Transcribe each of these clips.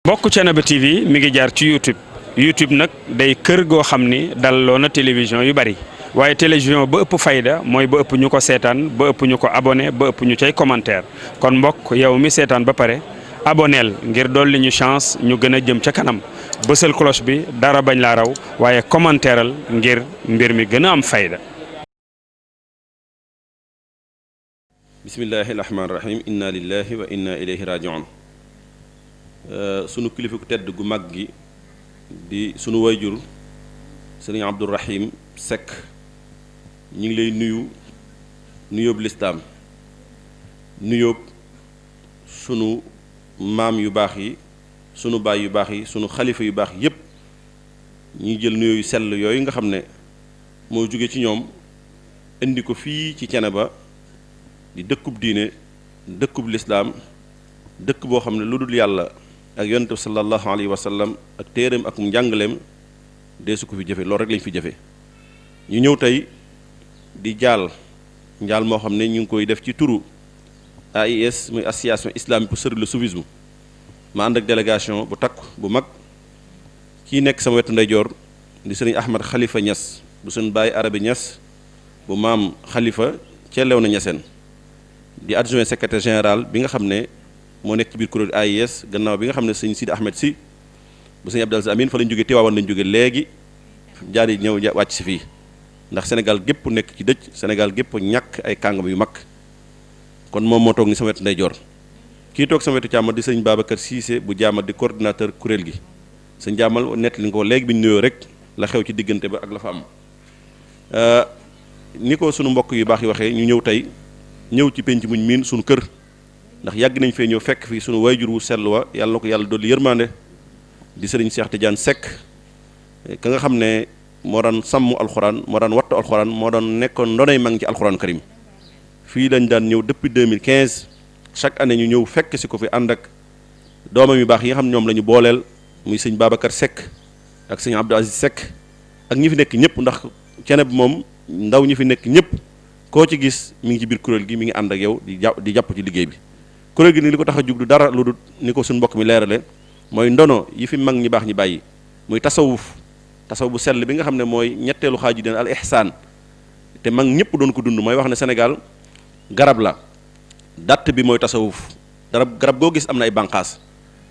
mbokk Thiénaba TV mi ngi jaar ci YouTube nag day kër goo xam ni dalloo na télévision yu bari waaye télévision ba ëpp fayda mooy ba ëpp ñu ko seetaan ba ëpp ñu ko abonné ba ëpp ñu cay commentaire kon mbokk yow mi seetaan ba pare aboneel ngir dolli ñu chance ñu gën a jëm ca kanam bësal cloche bi dara bañ laa raw waaye commentaireal ngir mbir mi gën a am fayda. bismillahi rahmaani rahim inna lillahi wa inna ilayhi rajiun. sunu kilifa ku tedd gu mag gi di sunu wayjur sëriñ Abdourahim Seck ñu ngi lay nuyóob lislaam nuyóob sunu maam yu baax yi sunu baay yu baax yi sunu xalifa yu baax yépp ñuy jël nuyoo yu sell yooyu nga xam ne moo jóge ci ñoom indi ko fii ci Thiénaba di dëkkub diine dëkkub lislaam dëkk boo xam ne lu dul yàlla ak yonent bi sallallahu alayhi wa sallam ak téereem ak njàngaleem deesu ko fi jëfe loolu rek lañ fi jëfe ñu ñëw tey di njaal moo xam ne ñu ngi koy def ci turu AIS muy association islamique pour servir le soufisme ma ànd ak délégation bu takk bu mag kii nekk sama wetu ndeyjoor di sëriñ Ahmad Khalifa Niass bu seen baay Arabi Niass bu maam Khalifa ca Léona Niassène di adjoint secrétaire général bi nga xam ne moo nekk ci biir kuréel AIS gannaaw bi nga xam ne sëñ Sidi Ahmed si bu sëñ Abdou Aziz Amin fa lañ jógee Tiwaawan lañ jóge léegi jaar yi ñëw wàcc si fii ndax Sénégal gépp nekk ci dëj Sénégal gépp ñàkk ay kàngam yu mag kon moom moo toog ni sama wetu ndeyjoor kii toog sama wetu càmmal di sëñ Babacar Cissé bu jaamal di coordinateur kuréel gi sëñ jaamal nett li nga ko léegi bi ñu nuyoo rek la xew ci diggante ba ak la fa am ni ko sunu mbokk yu baax yi waxee ñu ñëw tey ñëw ci penc muñ miin sunu kër ndax yàgg nañ fee ñëw fekk fii sunu wayjur wu sell wa yàlla na ko yàlla dolli yërmande di sëriñ Cheikh Tidiane Seck ka nga xam ne moo daan sàmm alxuraan moo daan wattu alxuraan moo daan nekkoon ndonay mag ci alxuraan karim fii lañ daan ñëw depuis 2015 chaque année ñu ñëw fekk si ko fi ànd ak doomam yu baax yi nga xam ne ñoom la ñu booleel muy sëñ Babacar Seck ak sëñ Abdou Aziz Seck ak ñi fi nekk ñëpp ndax Thiénaba moom ndaw ñi fi nekk ñëpp koo ci gis mi ngi ci biir kuréel gi mi ngi ànd ak yow di jàpp ci liggéey bi kuréel gi ni li ko tax a jug du dara lu dul ni ko suñu mbokk mi leerale mooy ndono yi fi mag ñi baax ñi bàyyi muy tasawuf bu sell bi nga xam ne mooy ñetteelu xaaju dina al ihsaan te mag ñëpp doon ko dund mooy wax ne Sénégal garab la datt bi mooy tasawuf garab goo gis am na ay bànqaas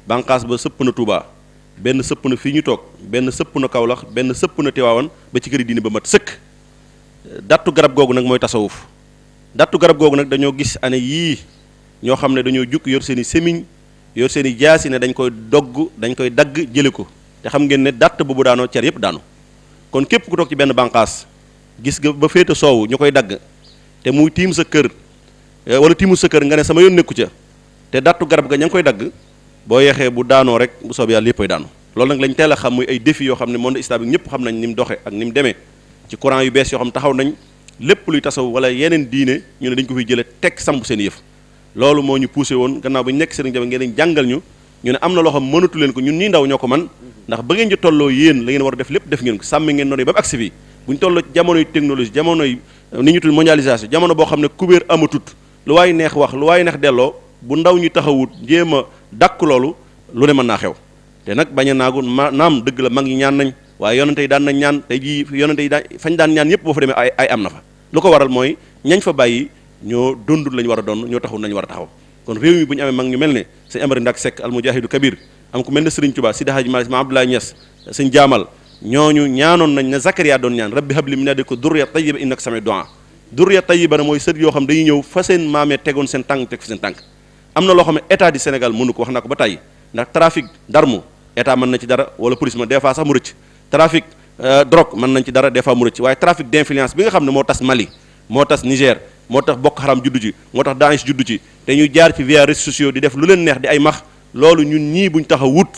ba sëpp na Touba benn sëpp na fii ñu toog benn sëpp na Kaolack benn sëpp na Tiwaawan ba ci këri diine ba mat sëkk dattu garab googu nag mooy tasawuf dattu garab googu nag dañoo gis année yii ñoo xam ne dañoo jukk yor seen i semiñ yor seen i jaasi ne dañ koy dagg jële ko te xam ngeen ne datt boobu daanoo cer yëpp daanu kon képp ku toog ci benn bànqaas gis nga ba féete soowu ñu koy dagg te muy tiim sa kër wala tiimu sa kër nga ne sama yoon nekku ca te dattu garab ga ña ngi koy dagg boo yeexee bu daanoo rek bu soobee yàlla yëppay daanu loolu nag lañ teel a xam muy ay défis yoo xam ne monde islamique ñëpp xam nañ ni mu doxe ak ni mu demee ci courant yu bees yoo xam taxaw nañ lépp luy tasaw wala yeneen diine ñu ne dañ ko fiy jële teg samp seen yëf loolu moo ñu poussé woon gannaaw ba ñu nekk sëriñ Jabe ngeen jàngal ñu ne am na loo xam mënatu leen ko ñun nii ndaw ñoo ko man ndax ba ngeen ci tolloo yéen la ngeen war a def lépp def ngeen ko sàmm ngeen noonu ba mu agsi bi bu ñu tolloo ci jamonoy technologie jamonoy ni ñu tudd mondialisation jamono boo xam ne kubéer amatut lu waay neex wax lu waay neex delloo bu ndaw ñi taxawut jéem a dàkk loolu lu ne mën naa xew te nag bañ a naagu naam dëgg la mag ñi ñaan nañ waaye yonente yi daan nañ ñaan tey jii yonente yi fañ daan ñaan yëpp boo fa demee ay am na fa lu ko waral mooy ñañ fa bàyyi ñoo dondul lañu war a doon ñoo taxul nañu war a taxaw kon réew mi bu ñu amee mag ñu mel ne sëñ Amari Ndak Seck al mujahidu kabir am ku mel ne Serigne Touba Sidi Hadji Malick ma Abdoulaye Niass sëñ jaamal ñooñu ñaanoon nañ ne Zakaria doon ñaan rabbi habli min ladunka durriya tayyiba innaka sami'ud du'a durriya tayyiba na mooy sët yoo xam dañuy ñëw fa seen maamee tegoon seen tànk teg fa seen tànk am na loo xam ne état du Sénégal mënu ko wax naa ko ba tàyyi ndax trafic d'armes état mën na ci dara wala police ma des fois sax mu rëcc trafic drogue mën nañ ci dara des fois mu rëcc waaye trafic d'influence bi nga xam ne moo tas Mali moo tas Niger moo tax Boko Haram juddu ci moo tax Daesh juddu ci te ñu jaar ci via réseaux sociaux di def lu leen neex di ay max loolu ñun ñii buñ taxaw wut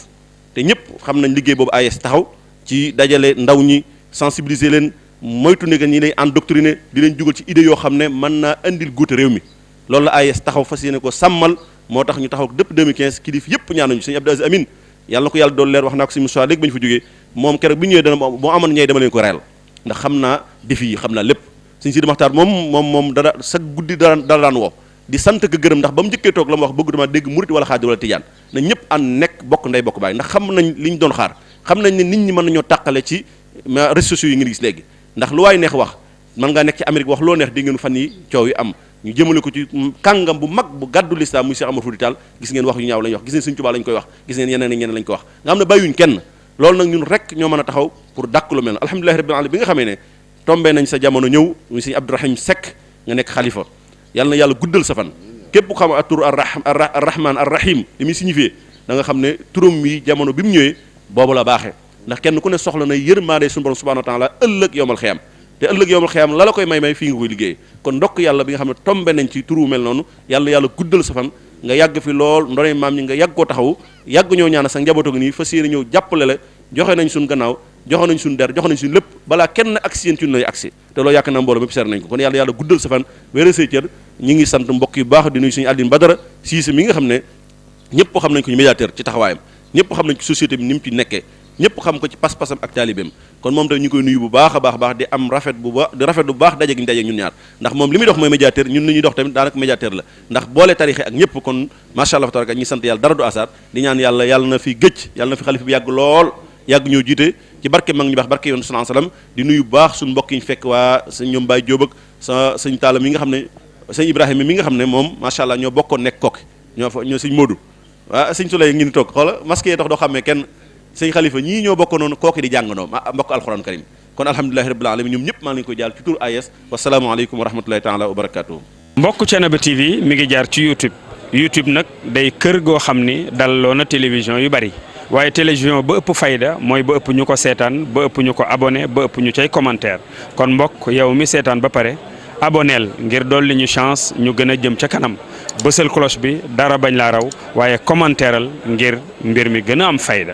te ñëpp xam nañ liggéey boobu AIS taxaw ci dajale ndaw ñi sensibiliser leen moytu ne que ñi lay endoctriner di leen jugal ci idée yoo xam ne mën naa indil guute réew mi loolu la AIS taxaw fas yéene ko sàmmal moo tax ñu taxaw depuis 2015 kilif yëpp ñaan nañu sëñ Abdou Aziz Amin yàlla na ko yàlla doon leer wax naa ko si Moussa léegi ba ñu fa jógee moom keroog bi ñëwee dana boo amoon ñey dama leen ko reyal ndax xam naa défi yi xam naa lépp sëñ Sidi Maxtaar moom dara sa guddi dara daan woo di sant ko gërëm ndax ba mu njëkkee toog la mu wax bëgg dama dégg murit wala xaadir wala tijaan na ñëpp ànd nekk bokk ndey bokk baay ndax xam nañ li ñu doon xaar xam nañ ne nit ñi mën nañoo tàqale ci réseaux sociaux yi ngeen gis léegi ndax lu waay neex wax mën ngaa nekk ci Amérique wax loo neex di ngeen fan yi coow yi am ñu jëmale ko ci kàngam bu mag bu gàddu lislaam muy Cheikh Amadou Fouti Tall gis ngeen wax yu ñaaw lañ wax gis ngeen Sëriñ Tuubaa lañ koy wax gis ngeen yeneen ak ñeneen lañ ko wax nga xam ne bàyyuñ kenn loolu nag ñun rek ñoo mën a taxaw pour dàkk lu mel na alhamdulillahi rabbil alamin bi nga xamee ne tombé nañ sa jamono ñëw muy Sëriñ Abdourahim Seck nga nekk xalifa yàlla na yàlla guddal sa fan képp ku xam tur arrahman arrahim li muy signifié da nga xam ne turam wi jamono bi mu ñëwee boobu la baaxee ndax kenn ku ne soxla na yërmaande suñu borom subhanahu wa taala ëllëg yowmal xiyam te ëllëg yowmal xiyam la la koy may fii nga koy liggéey kon ndokk yàlla bi nga xam ne tombé nañ ci turu mel noonu yàlla guddal sa fan nga yàgg fi lool ndonay maam ñi nga yàgg koo taxaw yàgg ñoo ñaana sax njabootu nii fas yéene ñëw jàppale la joxe nañ suñ gannaaw joxe nañ suñ der joxe nañ suñ lépp balaa kenn agsi yéen ci ñu lay agsi te loolu yàq na mbooloo mépp seer nañ ko kon yàlla guddal sa fan wéra say cër ñi ngi sant mbokk yu baax di nuyu suñu Aline Badara Cissé mi nga xam ne ñëpp xam nañ ko ñu médiateur ci taxawaayam ñëpp xam nañ ko société bi ni mu ci nekkee ñëpp xam ko ci pas-pasam ak taalibeem kon moom tamit ñu koy nuyu bu baax a baax di am rafet bu baax daje gi ñu daje ñun ñaar ndax moom li muy dox mooy médiateur ñun li ñuy dox tamit daanaka médiateur la ndax boole tarixe ak ñëpp kon macha allah tabaraka ñi sant yàlla dara du asaar di ñaan yàlla na fi gëcc yàlla na fi xalifa bi yàgg lool yàgg ñoo jiite ci barke mag ñu baax barke yoon sallallahu alayhi wasallam di nuyu bu baax suñu mbokk yi ñu fekk waa sëñ ñoom Baye Diop ak sëñ Talla mi nga xam ne sëñ Ibrahima mi nga xam ne moom macha allah ñoo bokkoon nekk kokki ñoo sëñ Modou waaw sëñ Souley ngi ni toog xoola masque yi tax doo xammee kenn sëñ xalifa ñii ñoo bokk noonu kooki di jàngandoo mbokk alxuraan karim kon alhamdulilahi rabbil alamin ñoom ñëpp maa ngi leen koy jàll ci tur AS wasalaamaaleykum wa rahmatullahi taala wa barakatuh mbokk Thiénaba TV mi ngi jaar ci YouTube nag day kër goo xam ni dalloo na télévision yu bari waaye télévision ba ëpp fayda mooy ba ëpp ñu ko seetaan ba ëpp ñu ko abonné ba ëpp ñu cay commentaire kon mbokk yow mi seetaan ba pare aboneel ngir dolli ñu chance ñu gën a jëm ca kanam bësal cloche bi dara bañ laa raw waaye commentaireal ngir mbir mi gën a am fayda